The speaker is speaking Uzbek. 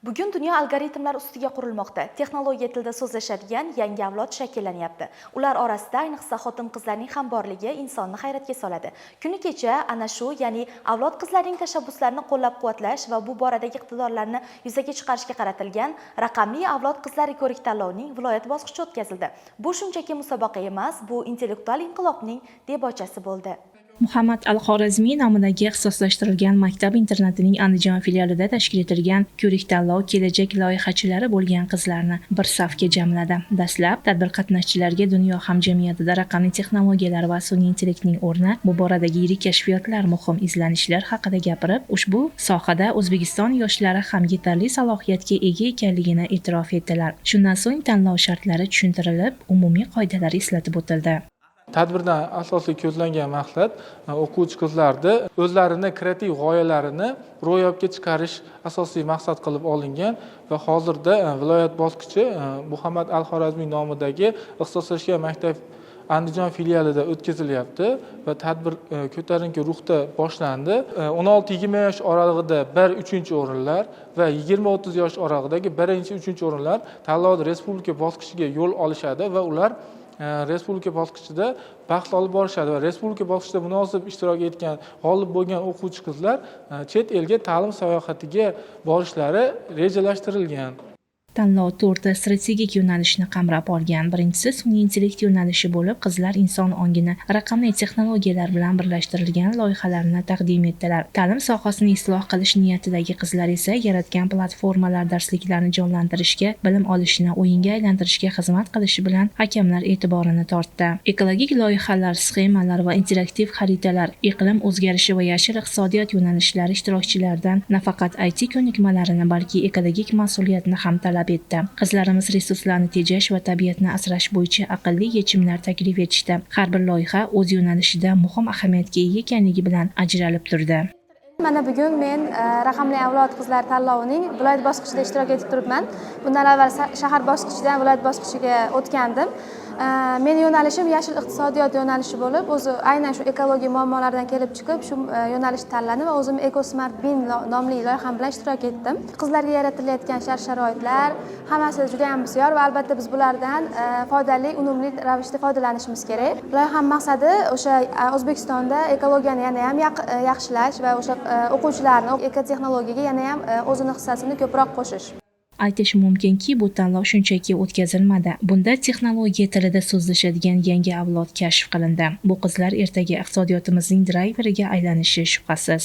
Bugun dunyo algoritmlar ustiga qurilmoqda. Texnologiya tilida so'zlashadigan yangi avlod shakllanyapti. Ular orasida ayniqsa xotin-qizlarning ham borligi insonni hayratga soladi. Kuni kecha ana shu, ya'ni avlod qizlarning tashabbuslarini qo'llab-quvvatlash va bu boradagi iqtidorlarni yuzaga chiqarishga qaratilgan raqamli avlod qizlari ko'rik-tanlovining viloyat bosqichi o'tkazildi. Bu shunchaki musobaqa emas, bu intellektual inqilobning debochasi bo'ldi. Muhammad Al-Xorazmiy nomidagi ixtisoslashtirilgan maktab-internatining Andijon filialida tashkil etilgan ko'rik-tanlov kelajak loyihachilari bo'lgan qizlarni bir safga jamladi. Dastlab tadbir qatnashchilariga dunyo hamjamiyatida raqamli texnologiyalar va sun'iy intellektning o'rni, bu boradagi yirik kashfiyotlar, muhim izlanishlar haqida gapirib, ushbu sohada O'zbekiston yoshlari ham yetarli salohiyatga ega ekanligini e'tirof etdilar. Shundan so'ng tanlov shartlari tushuntirilib, umumiy qoidalar eslatib o'tildi. Tadbirdan asosiy ko'zlangan maqsad o'quvchi qizlarni o'zlarini kreativ g'oyalarini ro'yobga chiqarish asosiy maqsad qilib olingan va hozirda viloyat bosqichi Muhammad Al-Xorazmiy nomidagi ixtisoslashgan maktab Andijon filialida o'tkazilyapti va tadbir ko'tarinki ruhda boshlandi. 16-20 yosh oralig'ida 1-3 o'rinlar va 20-30 yosh oralidagi 1-3 o'rinlar tanlovda respublika bosqichiga yo'l olishadi va ular respublika bosqichida bahs olib borishadi va respublika bosqichida munosib ishtirok etgan g'olib bo'lgan o'quvchi qizlar chet elga ta'lim sayohatiga borishlari rejalashtirilgan. Tanlov 4 strategik yo'nalishni qamrab olgan. Birinchisi sun'iy intellekt yo'nalishi bo'lib, qizlar inson ongini raqamli texnologiyalar bilan birlashtirilgan loyihalarni taqdim etdilar. Ta'lim sohasini isloh qilish niyatidagi qizlar esa yaratgan platformalar darsliklarni jonlantirishga, bilim olishni o'yinga aylantirishga xizmat qilishi bilan hakamlar e'tiborini tortdi. Ekologik loyihalar, sxemalar va interaktiv xaritalar, iqlim o'zgarishi va yashil iqtisodiyot yo'nalishlari ishtirokchilaridan nafaqat IT ko'nikmalarini, balki ekologik mas'uliyatni ham talab etdi. Qizlarimiz resurslarni tejash va tabiatni asrash bo'yicha aqlli yechimlar taklif etishdi. Har bir loyiha o'z yo'nalishida muhim ahamiyatga ega ekanligi bilan ajralib turdi. Mana bugun men raqamli avlod qizlar tanlovining viloyat bosqichida ishtirok etib turibman. Bundan avval shahar bosqichidan viloyat bosqichiga o'tgandim. Men yo'nalishim yashil iqtisodiyot yo'nalishi bo'lib, o'zi aynan shu ekologiya muammolaridan kelib chiqib, shu yo'nalishni tanladim va o'zim EcoSmart Bin nomli loyiham bilan ishtirok etdim. Qizlarga yaratilayotgan shart-sharoitlar hammasi juda ham bisyor va albatta biz bulardan foydali, unumli ravishda foydalanishimiz kerak. Loyiham maqsadi o'sha O'zbekistonda ekologiyani yana ham yaxshilash va o'sha o'quvchilarni ekotexnologiyaga yana ham o'zini hissasini ko'proq qo'shish. Aytish mumkinki, bu tanlov shunchaki o'tkazilmadi. Bunda texnologiya tilida so'zlashadigan yangi avlod kashf qilindi. Bu qizlar ertaga iqtisodiyotimizning drayveriga aylanishi shubhasiz.